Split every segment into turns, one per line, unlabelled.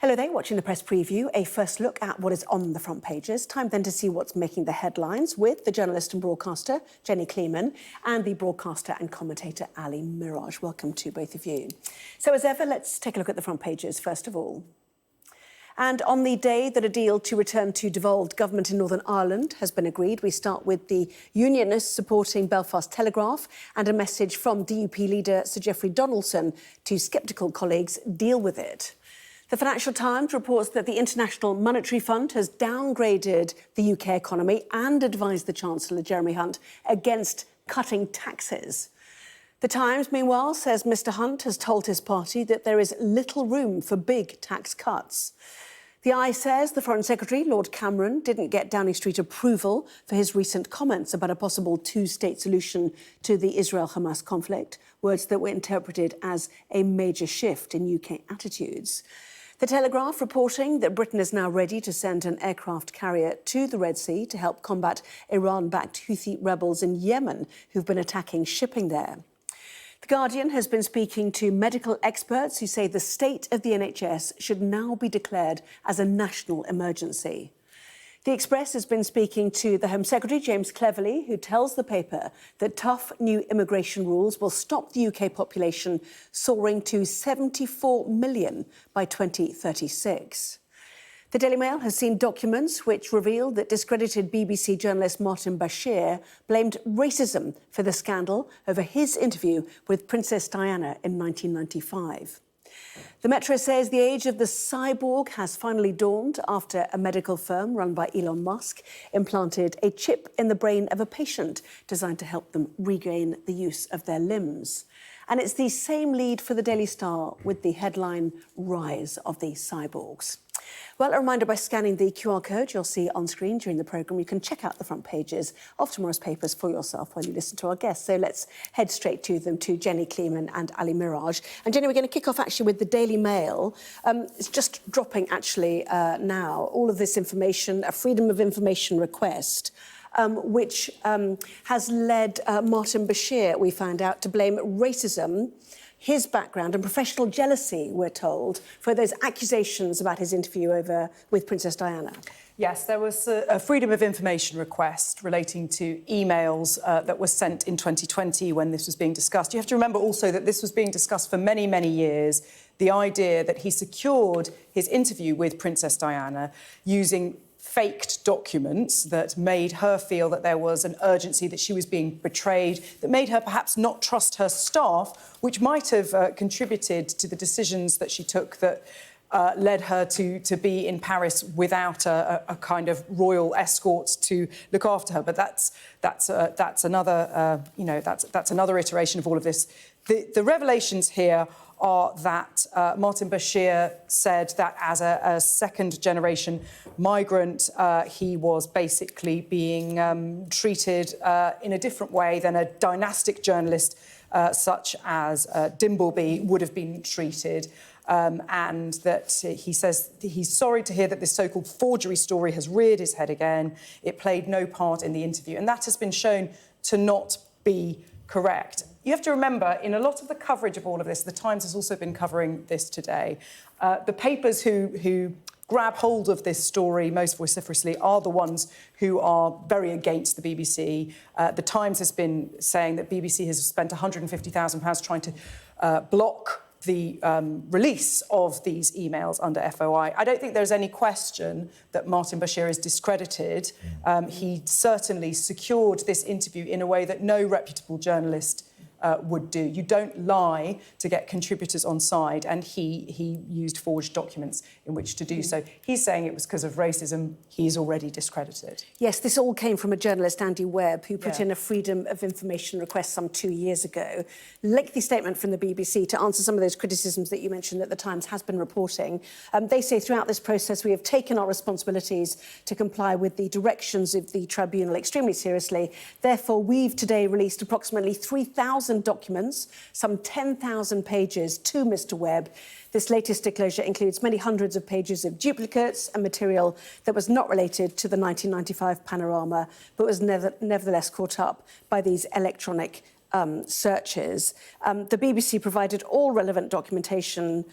Hello there, watching the press preview, a first look at what is on the front pages. Time then to see what's making the headlines with the journalist and broadcaster, Jenny Kleeman, and the broadcaster and commentator, Ali Miraj. Welcome to both of you. So as ever, let's take a look at the front pages first of all. And on the day that a deal to return to devolved government in Northern Ireland has been agreed, we start with the unionists supporting Belfast Telegraph and a message from DUP leader Sir Geoffrey Donaldson to sceptical colleagues: deal with it. The Financial Times reports that the International Monetary Fund has downgraded the UK economy and advised the Chancellor, Jeremy Hunt, against cutting taxes. The Times, meanwhile, says Mr Hunt has told his party that there is little room for big tax cuts. The Eye says the Foreign Secretary, Lord Cameron, didn't get Downing Street approval for his recent comments about a possible two-state solution to the Israel-Hamas conflict, words that were interpreted as a major shift in UK attitudes. The Telegraph reporting that Britain is now ready to send an aircraft carrier to the Red Sea to help combat Iran-backed Houthi rebels in Yemen who've been attacking shipping there. The Guardian has been speaking to medical experts who say the state of the NHS should now be declared as a national emergency. The Express has been speaking to the Home Secretary, James Cleverly, who tells the paper that tough new immigration rules will stop the UK population soaring to 74 million by 2036. The Daily Mail has seen documents which reveal that discredited BBC journalist Martin Bashir blamed racism for the scandal over his interview with Princess Diana in 1995. The Metro says the age of the cyborg has finally dawned after a medical firm run by Elon Musk implanted a chip in the brain of a patient designed to help them regain the use of their limbs. And it's the same lead for the Daily Star with the headline, Rise of the Cyborgs. Well, a reminder, by scanning the QR code you'll see on screen during the programme, you can check out the front pages of tomorrow's papers for yourself while you listen to our guests. So let's head straight to them, to Jenny Kleeman and Ali Miraj. And Jenny, we're going to kick off actually with the Daily Mail. It's just dropping actually now, all of this information, a Freedom of Information request, which has led Martin Bashir, we found out, to blame racism, his background and professional jealousy, we're told, for those accusations about his interview with Princess Diana.
Yes, there was a Freedom of Information request relating to emails that were sent in 2020 when this was being discussed. You have to remember also that this was being discussed for many, many years, the idea that he secured his interview with Princess Diana using faked documents that made her feel that there was an urgency, that she was being betrayed, that made her perhaps not trust her staff, which might have contributed to the decisions that she took that led her to be in Paris without a kind of royal escort to look after her. But that's another that's another iteration of all of this. The revelations here are that Martin Bashir said that as a second-generation migrant, he was basically being treated in a different way than a dynastic journalist such as Dimbleby would have been treated. And that he says he's sorry to hear that this so-called forgery story has reared its head again. It played no part in the interview. And that has been shown to not be correct. You have to remember, in a lot of the coverage of all of this, the Times has also been covering this today. The papers who grab hold of this story most vociferously are the ones who are very against the BBC. The Times has been saying that BBC has spent £150,000 trying to block the release of these emails under FOI. I don't think there's any question that Martin Bashir is discredited. He certainly secured this interview in a way that no reputable journalist would do. You don't lie to get contributors on side, and he used forged documents in which to do so. He's saying it was because of racism. He's already discredited.
Yes, this all came from a journalist, Andy Webb, who put in a Freedom of Information request some 2 years ago. Lengthy statement from the BBC to answer some of those criticisms that you mentioned that the Times has been reporting. They say throughout this process we have taken our responsibilities to comply with the directions of the tribunal extremely seriously. Therefore, we've today released approximately 3,000 documents, some 10,000 pages, to Mr Webb. This latest disclosure includes many hundreds of pages of duplicates and material that was not related to the 1995 panorama, but was nevertheless caught up by these electronic searches. The BBC provided all relevant documentation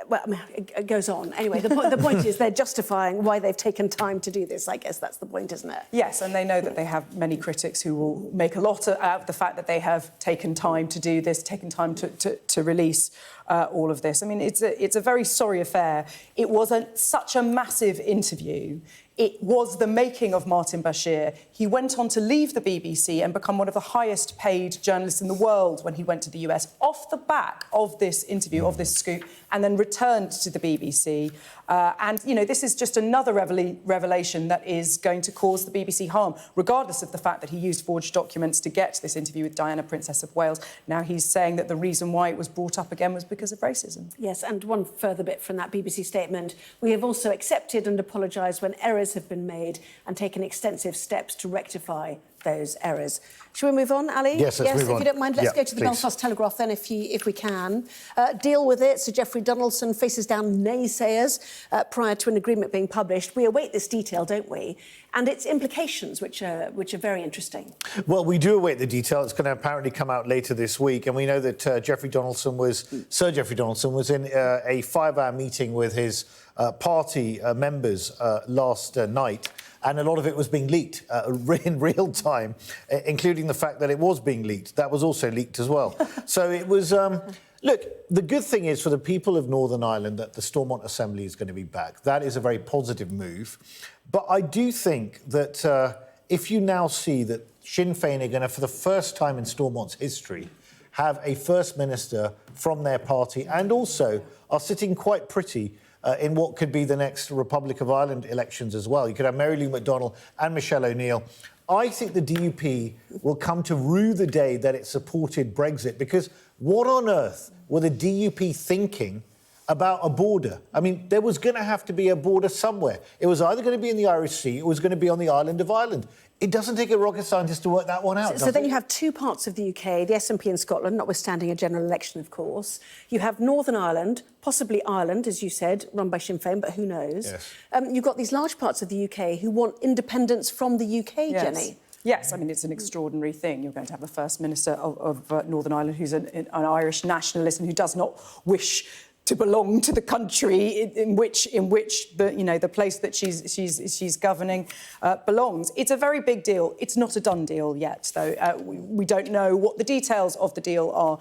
well, I mean, it goes on. Anyway, the point is they're justifying why they've taken time to do this. I guess that's the point, isn't it?
Yes, and they know that they have many critics who will make a lot out of the fact that they have taken time to do this, taken time to release all of this. I mean, it's a very sorry affair. It was such a massive interview. It was the making of Martin Bashir. He went on to leave the BBC and become one of the highest paid journalists in the world when he went to the US, off the back of this interview, of this scoop, and then returned to the BBC. And, you know, this is just another revelation that is going to cause the BBC harm, regardless of the fact that he used forged documents to get this interview with Diana, Princess of Wales. Now he's saying that the reason why it was brought up again was because of racism.
Yes, and one further bit from that BBC statement. We have also accepted and apologised when errors have been made and taken extensive steps to rectify those errors. Shall we move on, Ali?
Yes, let's move on.
If you don't mind, let's go to the
please.
Belfast Telegraph then, if we can. Deal with it. Sir Geoffrey Donaldson faces down naysayers prior to an agreement being published. We await this detail, don't we? And its implications, which are very interesting.
Well, we do await the detail. It's going to apparently come out later this week. And we know that Sir Geoffrey Donaldson was in a 5-hour meeting with his party members last night. And a lot of it was being leaked in real time, including the fact that it was being leaked. That was also leaked as well. So it was... Look, the good thing is for the people of Northern Ireland that the Stormont Assembly is going to be back. That is a very positive move. But I do think that if you now see that Sinn Féin are going to, for the first time in Stormont's history, have a First Minister from their party and also are sitting quite pretty in what could be the next Republic of Ireland elections as well. You could have Mary Lou McDonald and Michelle O'Neill. I think the DUP will come to rue the day that it supported Brexit, because what on earth were the DUP thinking about a border? I mean, there was going to have to be a border somewhere. It was either going to be in the Irish Sea, it was going to be on the island of Ireland. It doesn't take a rocket scientist to work that one out.
So then you have two parts of the UK, the SNP in Scotland, notwithstanding a general election, of course. You have Northern Ireland, possibly Ireland, as you said, run by Sinn Féin, but who knows?
Yes.
You've got these large parts of the UK who want independence from the UK,
Yes.
Jenny.
Yes, I mean, it's an extraordinary thing. You're going to have the First Minister of Northern Ireland who's an Irish nationalist and who does not wish to belong to the country in which the place that she's governing belongs. It's a very big deal. It's not a done deal yet, though. We don't know what the details of the deal are.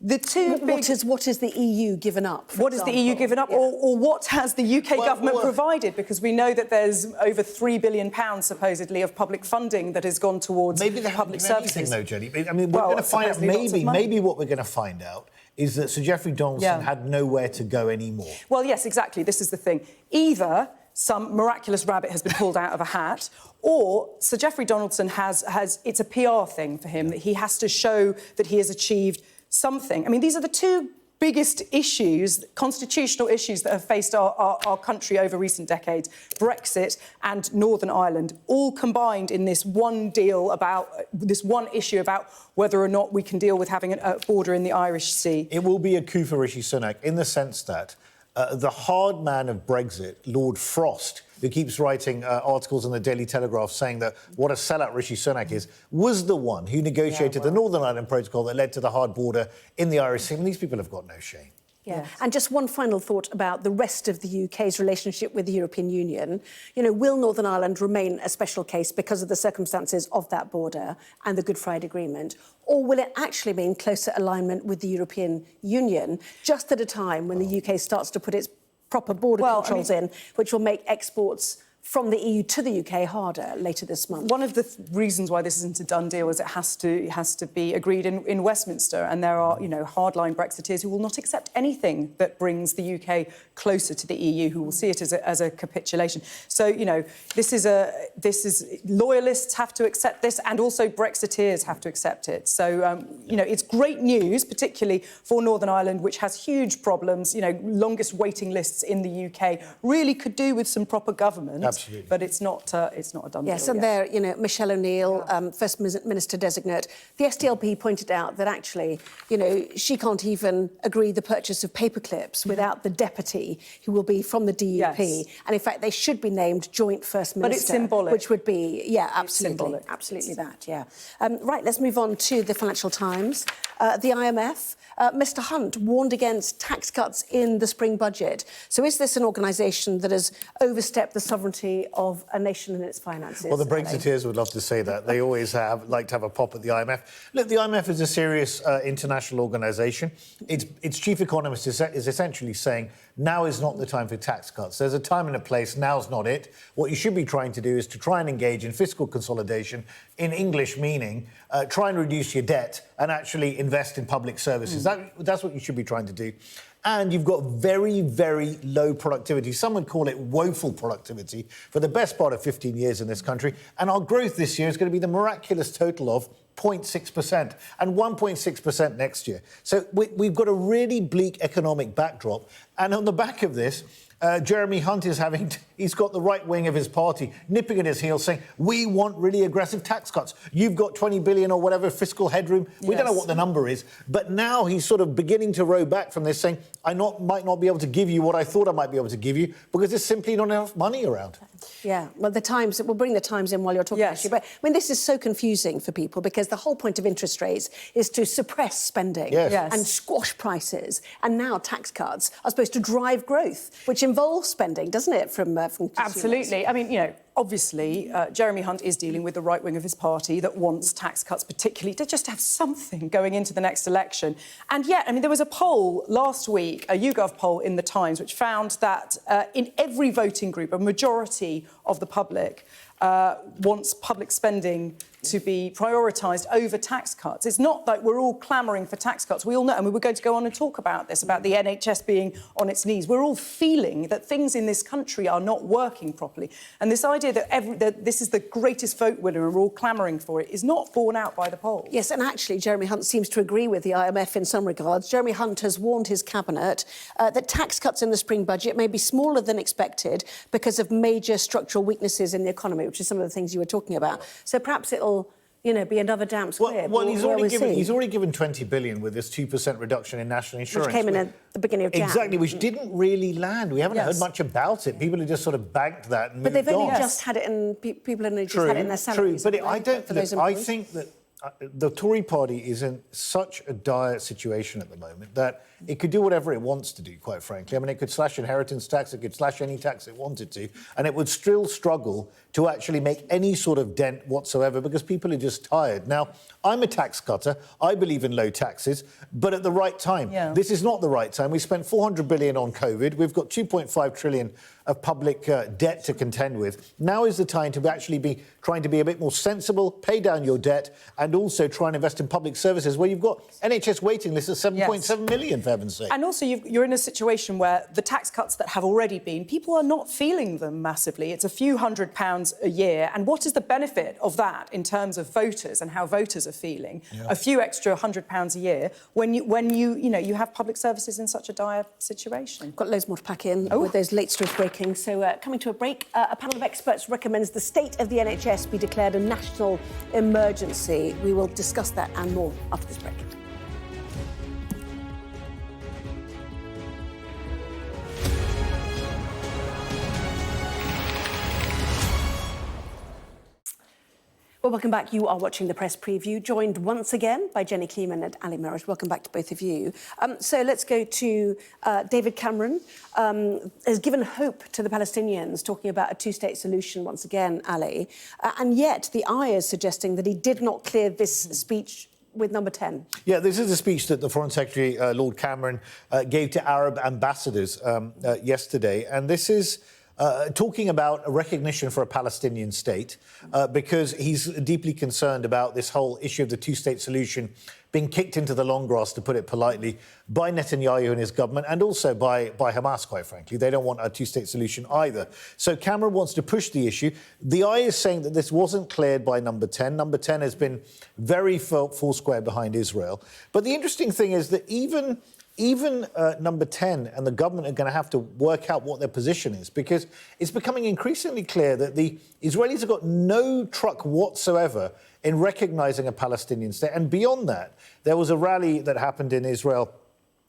The two
what is the EU given up?
What is the EU given up, or what has the UK government provided? Because we know that there's over £3 billion supposedly of public funding that has gone towards public services.
Though, Jenny. I mean, we're going to find out. Maybe what we're going to find out is that Sir Geoffrey Donaldson had nowhere to go anymore.
Well, yes, exactly. This is the thing. Either some miraculous rabbit has been pulled out of a hat, or Sir Geoffrey Donaldson has it's a PR thing for him, that he has to show that he has achieved something. I mean, these are the two biggest issues, constitutional issues, that have faced our country over recent decades: Brexit and Northern Ireland, all combined in this one deal about this one issue about whether or not we can deal with having a border in the Irish Sea.
It will be a coup for Rishi Sunak in the sense that the hard man of Brexit, Lord Frost, who keeps writing articles in the Daily Telegraph saying that what a sellout Rishi Sunak is, was the one who negotiated the Northern Ireland Protocol that led to the hard border in the Irish Sea. I mean, these people have got no shame.
Yeah. Yes. And just one final thought about the rest of the UK's relationship with the European Union. You know, will Northern Ireland remain a special case because of the circumstances of that border and the Good Friday Agreement? Or will it actually mean closer alignment with the European Union, just at a time when the UK starts to put its proper border controls in, which will make exports from the EU to the UK harder later this month?
One of the reasons why this isn't a done deal is it has to be agreed in Westminster, and there are, you know, hardline Brexiteers who will not accept anything that brings the UK closer to the EU, who will see it as a capitulation. So, you know, this is loyalists have to accept this, and also Brexiteers have to accept it. So, you know, it's great news, particularly for Northern Ireland, which has huge problems, you know, longest waiting lists in the UK, really could do with some proper government.
Absolutely.
but it's not a done deal.
Yes, and there, Michelle O'Neill, First Minister designate, the SDLP pointed out that actually, she can't even agree the purchase of paperclips without the deputy, who will be from the DUP.
Yes.
And in fact, they should be named Joint First Minister.
But it's symbolic.
Which would be,
symbolic.
Absolutely that, yeah. Right, let's move on to the Financial Times. The IMF, Mr Hunt warned against tax cuts in the spring budget. So is this an organisation that has overstepped the sovereignty of a nation and its finances?
Well, the Brexiteers would love to say that. They always like to have a pop at the IMF. Look, the IMF is a serious international organisation. Its chief economist is essentially saying now is not the time for tax cuts. There's a time and a place, now's not it. What you should be trying to do is to try and engage in fiscal consolidation, in English meaning, try and reduce your debt and actually invest in public services. That's what you should be trying to do. And you've got very, very low productivity. Some would call it woeful productivity for the best part of 15 years in this country. And our growth this year is going to be the miraculous total of 0.6% and 1.6% next year. So we've got a really bleak economic backdrop. And on the back of this, Jeremy Hunt he's got the right wing of his party nipping at his heels saying, we want really aggressive tax cuts. You've got 20 billion or whatever fiscal headroom. We don't know what the number is. But now he's sort of beginning to row back from this saying, might not be able to give you what I thought I might be able to give you because there's simply not enough money around. Yeah,
well, we'll bring the Times in while you're talking, actually. But, this is so confusing for people because the whole point of interest rates is to suppress spending and squash prices. And now tax cuts are supposed to drive growth, which involves spending, doesn't it, from consumers?
Absolutely. I mean, obviously, Jeremy Hunt is dealing with the right wing of his party that wants tax cuts, particularly to just have something going into the next election. And yet, there was a poll last week, a YouGov poll in the Times, which found that in every voting group, a majority of the public wants public spending to be prioritised over tax cuts. It's not like we're all clamouring for tax cuts. We all know, and we were going to go on and talk about this, about the NHS being on its knees. We're all feeling that things in this country are not working properly. And this idea that this is the greatest vote winner and we're all clamouring for it is not borne out by the poll.
Yes, and actually, Jeremy Hunt seems to agree with the IMF in some regards. Jeremy Hunt has warned his cabinet that tax cuts in the spring budget may be smaller than expected because of major structural weaknesses in the economy, which is some of the things you were talking about. So perhaps it'll be another damp squib.
Well, he's already given 20 billion with this 2% reduction in national insurance.
Which came in at the beginning of Jan.
Exactly, which didn't really land. We haven't heard much about it. People have just sort of banked that and moved on.
But they've only just had it in, people have only just had it in their salaries.
True, but I think that the Tory party is in such a dire situation at the moment that it could do whatever it wants to do, quite frankly. It could slash inheritance tax, it could slash any tax it wanted to, and it would still struggle to actually make any sort of dent whatsoever because people are just tired. Now, I'm a tax cutter. I believe in low taxes, but at the right time. Yeah. This is not the right time. We spent 400 billion on COVID. We've got 2.5 trillion of public debt to contend with. Now is the time to actually be trying to be a bit more sensible, pay down your debt, and also try and invest in public services where you've got NHS waiting lists of 7.7 million, for heaven's sake.
And also you're in a situation where the tax cuts that have already been, people are not feeling them massively. It's a few £100s a year. And what is the benefit of that in terms of voters and how voters are feeling? Yeah. A few extra £100 a year when you have public services in such a dire situation.
Got loads more to pack in with those late stories breaking. So coming to a break, a panel of experts recommends the state of the NHS be declared a national emergency. We will discuss that and more after this break. Well, welcome back. You are watching the Press Preview, joined once again by Jenny Kleeman and Ali Miraj. Welcome back to both of you. So let's go to David Cameron. Has given hope to the Palestinians, talking about a two-state solution once again, Ali. And yet the Eye is suggesting that he did not clear this speech with number 10. Yeah,
this is a speech that the Foreign Secretary, Lord Cameron, gave to Arab ambassadors yesterday. And this is talking about a recognition for a Palestinian state because he's deeply concerned about this whole issue of the two-state solution being kicked into the long grass, to put it politely, by Netanyahu and his government and also by Hamas, quite frankly. They don't want a two-state solution either. So Cameron wants to push the issue. The Eye is saying that this wasn't cleared by number 10. Number 10 has been very foursquare behind Israel. But the interesting thing is that even even number 10 and the government are going to have to work out what their position is, because it's becoming increasingly clear that the Israelis have got no truck whatsoever in recognising a Palestinian state. And beyond that, there was a rally that happened in Israel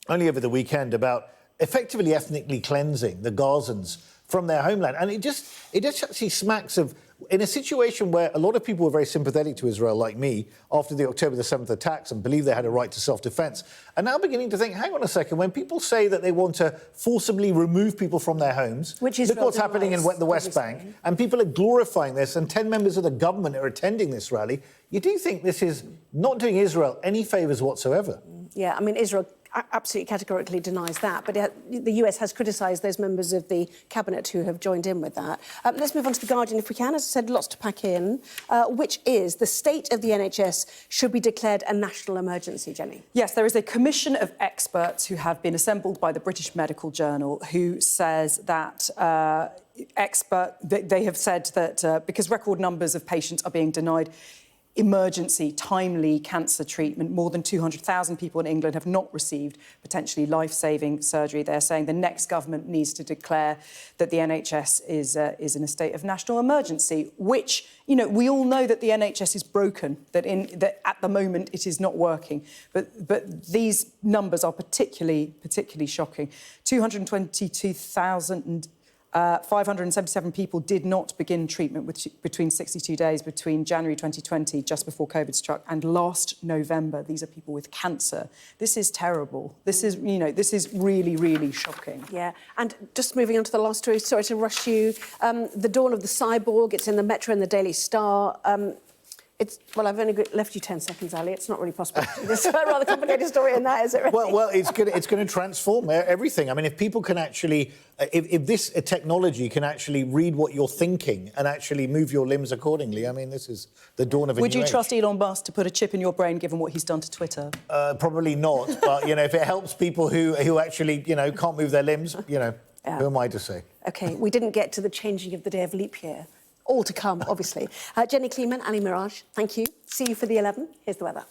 only over the weekend about effectively ethnically cleansing the Gazans from their homeland. And it just actually smacks of, in a situation where a lot of people were very sympathetic to Israel, like me, after the October the 7th attacks and believed they had a right to self-defence, are now beginning to think, hang on a second, when people say that they want to forcibly remove people from their homes,
which is
look what's happening in the West Bank, and people are glorifying this, and 10 members of the government are attending this rally, you do think this is not doing Israel any favours whatsoever.
Yeah, I mean, Israel absolutely categorically denies that, but the US has criticised those members of the cabinet who have joined in with that. Let's move on to The Guardian, if we can. As I said, lots to pack in, which is the state of the NHS should be declared a national emergency, Jenny.
Yes, there is a commission of experts who have been assembled by the British Medical Journal who says that they have said that because record numbers of patients are being denied emergency, timely cancer treatment. More than 200,000 people in England have not received potentially life-saving surgery. They're saying the next government needs to declare that the NHS is in a state of national emergency, which, you know, we all know that the NHS is broken, that at the moment it is not working. But these numbers are particularly shocking. 222,577 people did not begin treatment between 62 days between January 2020, just before COVID struck, and last November. These are people with cancer. This is terrible. This is, you know, this is really, really shocking.
Yeah, and just moving on to the last story, sorry to rush you. The dawn of the cyborg, it's in the Metro and the Daily Star. Well, I've only left you 10 seconds, Ali. It's not really possible. It's a rather complicated story in that, is it? Really?
Well, it's going to transform everything. I mean, if people can actually, if this technology can actually read what you're thinking and actually move your limbs accordingly, I mean, this is the dawn of a new age.
Would you trust Elon Musk to put a chip in your brain, given what he's done to Twitter?
Probably not. But, you know, if it helps people who actually, you know, can't move their limbs, you know, who am I to say?
OK, we didn't get to the changing of the day of leap year. All to come, obviously. Jenny Kleeman, Ali Miraj, thank you. See you for the 11. Here's the weather.